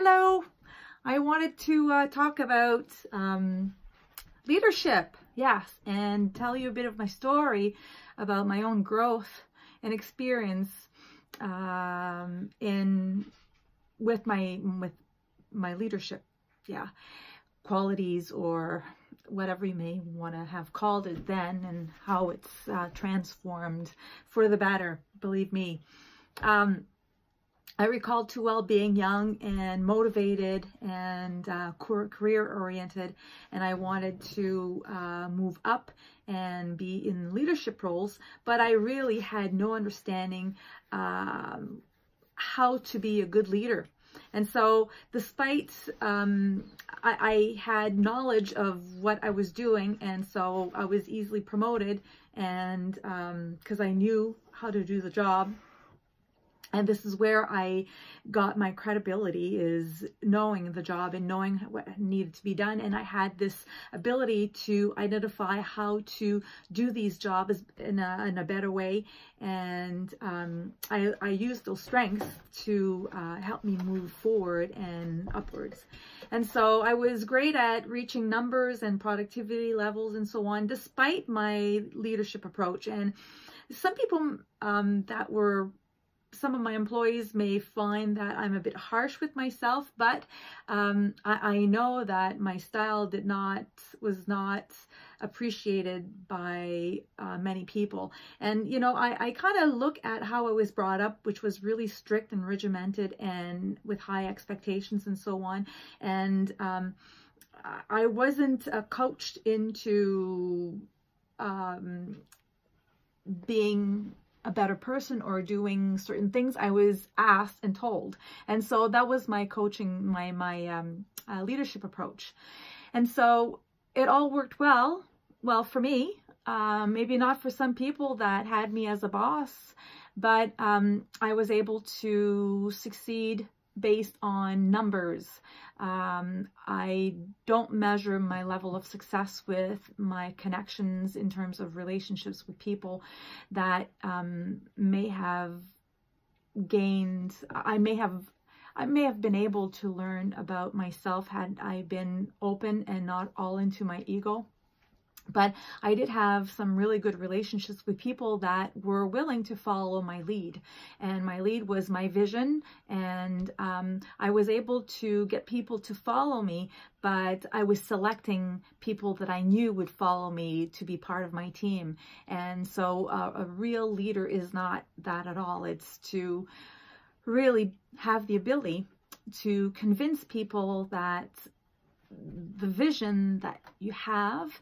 Hello. I wanted to talk about leadership, yes, and tell you a bit of my story about my own growth and experience with my leadership, qualities, or whatever you may want to have called it then, and how it's transformed for the better, believe me. I recall too well being young and motivated and career-oriented, and I wanted to move up and be in leadership roles, but I really had no understanding how to be a good leader. And so despite I had knowledge of what I was doing, and so I was easily promoted, and because I knew how to do the job. And this is where I got my credibility, is knowing the job and knowing what needed to be done. And I had this ability to identify how to do these jobs in a better way. And I used those strengths to help me move forward and upwards. And so I was great at reaching numbers and productivity levels and so on, despite my leadership approach. And some people some of my employees may find that I'm a bit harsh with myself, but I know that my style was not appreciated by many people. And, you know, I kind of look at how I was brought up, which was really strict and regimented and with high expectations and so on. And I wasn't coached into being a better person or doing certain things. I was asked and told. And so that was my coaching, my leadership approach. And so it all worked well for me, maybe not for some people that had me as a boss, but I was able to succeed based on numbers. I don't measure my level of success with my connections in terms of relationships with people that may have gained. I may have been able to learn about myself had I been open and not all into my ego. But I did have some really good relationships with people that were willing to follow my lead. And my lead was my vision. And I was able to get people to follow me, but I was selecting people that I knew would follow me to be part of my team. And so a real leader is not that at all. It's to really have the ability to convince people that the vision that you have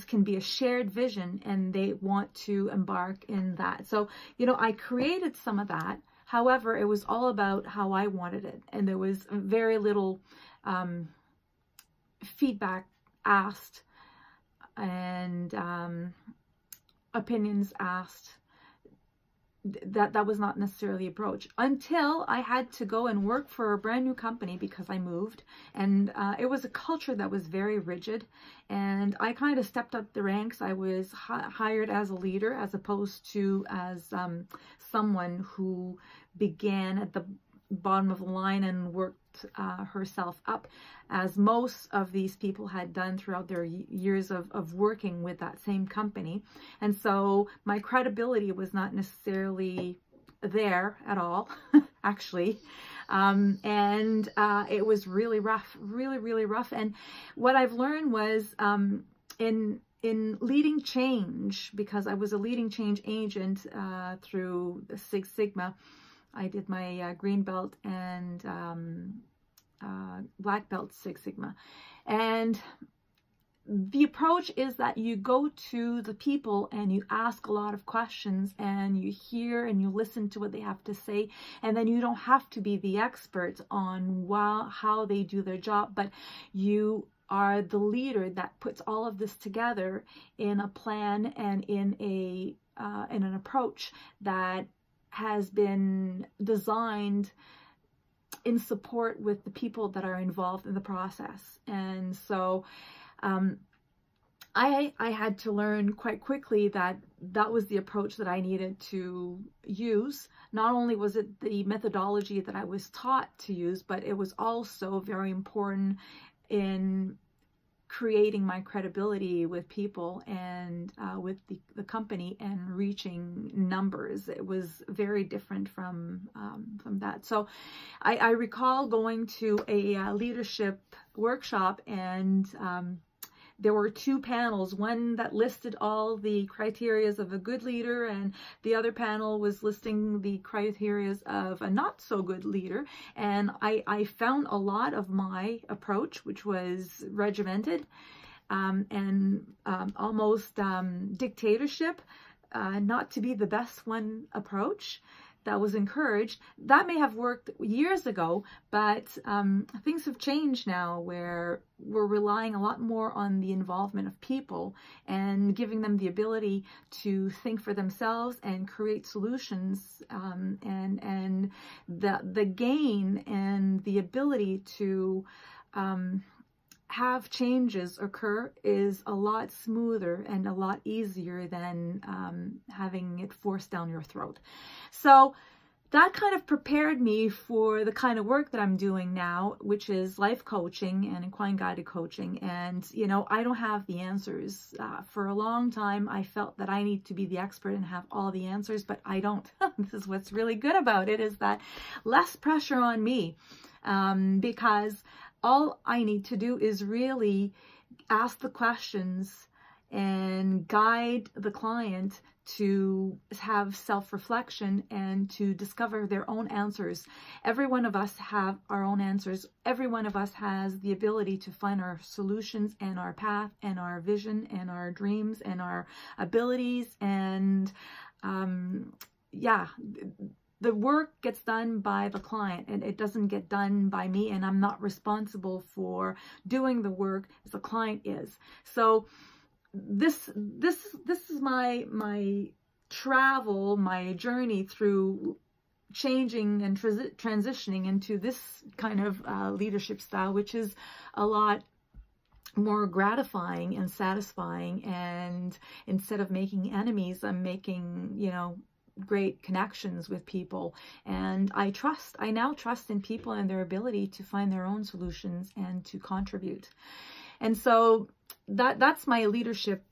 can be a shared vision, and they want to embark in that. So, you know, I created some of that. However, it was all about how I wanted it. And there was very little feedback asked and opinions asked. That was not necessarily the approach, until I had to go and work for a brand new company because I moved, and it was a culture that was very rigid, and I kind of stepped up the ranks. I was hired as a leader as opposed to as someone who began at the bottom of the line and worked herself up, as most of these people had done throughout their years of working with that same company. And so my credibility was not necessarily there at all, actually. And it was really rough, really rough. And what I've learned was in leading change, because I was a leading change agent through the Six Sigma. I did my green belt and black belt Six Sigma. And the approach is that you go to the people and you ask a lot of questions, and you hear and you listen to what they have to say. And then you don't have to be the expert on how they do their job, but you are the leader that puts all of this together in a plan and in an approach that has been designed in support with the people that are involved in the process. And so I had to learn quite quickly that that was the approach that I needed to use. Not only was it the methodology that I was taught to use, but it was also very important in creating my credibility with people and with the company and reaching numbers. It was very different from that. So I recall going to a leadership workshop, and there were two panels, one that listed all the criterias of a good leader, and the other panel was listing the criterias of a not so good leader. And I found a lot of my approach, which was regimented and almost dictatorship, not to be the best one approach that was encouraged. That may have worked years ago, but things have changed now, where we're relying a lot more on the involvement of people and giving them the ability to think for themselves and create solutions, and the gain and the ability to have changes occur is a lot smoother and a lot easier than having it forced down your throat. So that kind of prepared me for the kind of work that I'm doing now, which is life coaching and equine guided coaching. And, you know, I don't have the answers. For a long time, I felt that I need to be the expert and have all the answers, but I don't. This is what's really good about it, is that less pressure on me, because all I need to do is really ask the questions and guide the client to have self-reflection and to discover their own answers. Every one of us have our own answers. Every one of us has the ability to find our solutions and our path and our vision and our dreams and our abilities. And yeah, the work gets done by the client, and it doesn't get done by me, and I'm not responsible for doing the work as the client is. So this is my travel, my journey through changing and transitioning into this kind of leadership style, which is a lot more gratifying and satisfying. And instead of making enemies, I'm making, you know, great connections with people. And I now trust in people and their ability to find their own solutions and to contribute. And so that's my leadership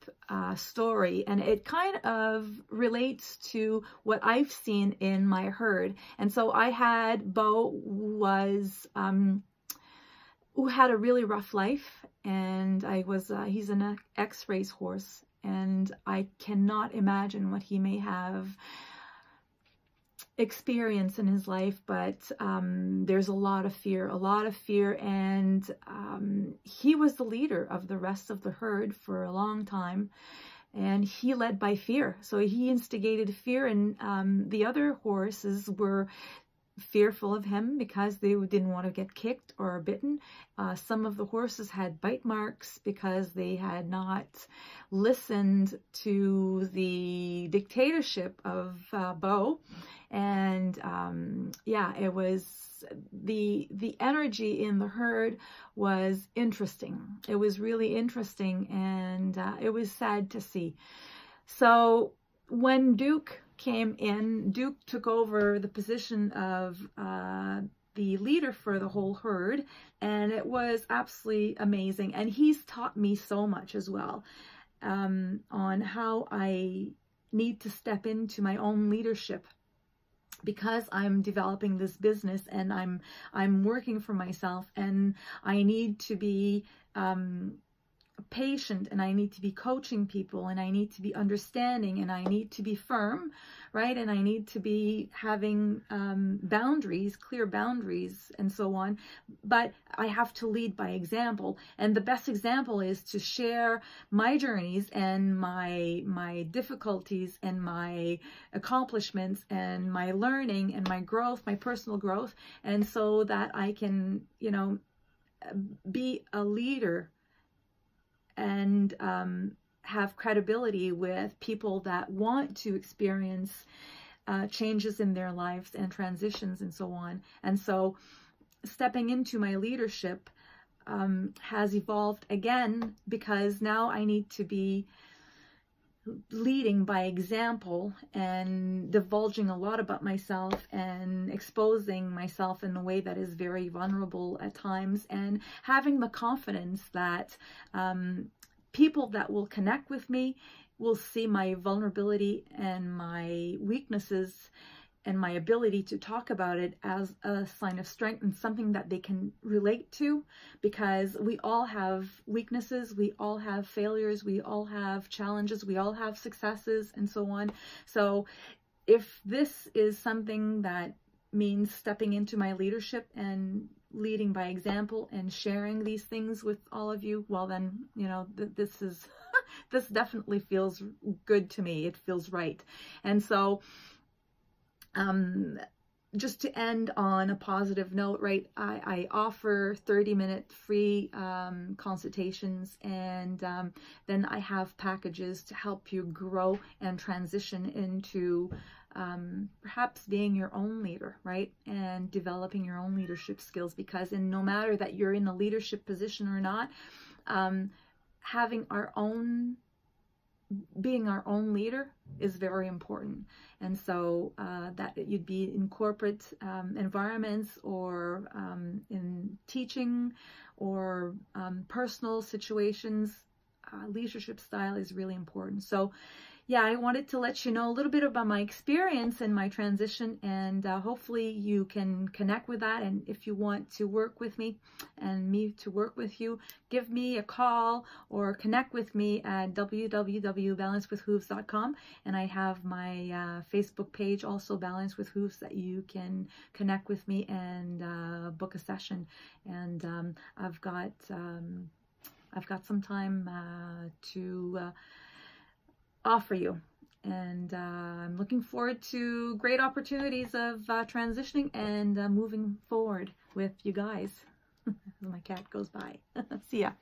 story, and it kind of relates to what I've seen in my herd. And so I had Bo, who had a really rough life, and he's an ex-race horse, and I cannot imagine what he may have experience in his life, but there's a lot of fear, and he was the leader of the rest of the herd for a long time, and he led by fear. So he instigated fear, and the other horses were fearful of him because they didn't want to get kicked or bitten. Some of the horses had bite marks because they had not listened to the dictatorship of Bo. And yeah, it was the energy in the herd was interesting. It was really interesting, and it was sad to see. So when Duke came in, Duke took over the position of the leader for the whole herd, and it was absolutely amazing. And he's taught me so much as well on how I need to step into my own leadership, because I'm developing this business and I'm working for myself, and I need to be patient, and I need to be coaching people, and I need to be understanding, and I need to be firm, right? And I need to be having boundaries, clear boundaries, and so on. But I have to lead by example, and the best example is to share my journeys and my difficulties and my accomplishments and my learning and my growth, my personal growth, and so that I can, you know, be a leader and have credibility with people that want to experience changes in their lives and transitions and so on. And so stepping into my leadership has evolved again, because now I need to be leading by example and divulging a lot about myself and exposing myself in a way that is very vulnerable at times, and having the confidence that people that will connect with me will see my vulnerability and my weaknesses and my ability to talk about it as a sign of strength and something that they can relate to, because we all have weaknesses, we all have failures, we all have challenges, we all have successes, and so on. So if this is something that means stepping into my leadership and leading by example and sharing these things with all of you, well then, you know, this is this definitely feels good to me. It feels right. And so just to end on a positive note, right, I offer 30-minute free consultations, and then I have packages to help you grow and transition into perhaps being your own leader, right, and developing your own leadership skills, because no matter that you're in a leadership position or not, having our own, being our own leader is very important. And so that you'd be in corporate environments, or in teaching, or personal situations, leadership style is really important. So yeah, I wanted to let you know a little bit about my experience and my transition, and hopefully you can connect with that. And if you want to work with me and me to work with you, give me a call or connect with me at www.balancewithhooves.com. And I have my Facebook page, also Balance with Hooves, that you can connect with me and book a session. And I've got some time to offer you, and I'm looking forward to great opportunities of transitioning and moving forward with you guys. My cat goes by. See ya.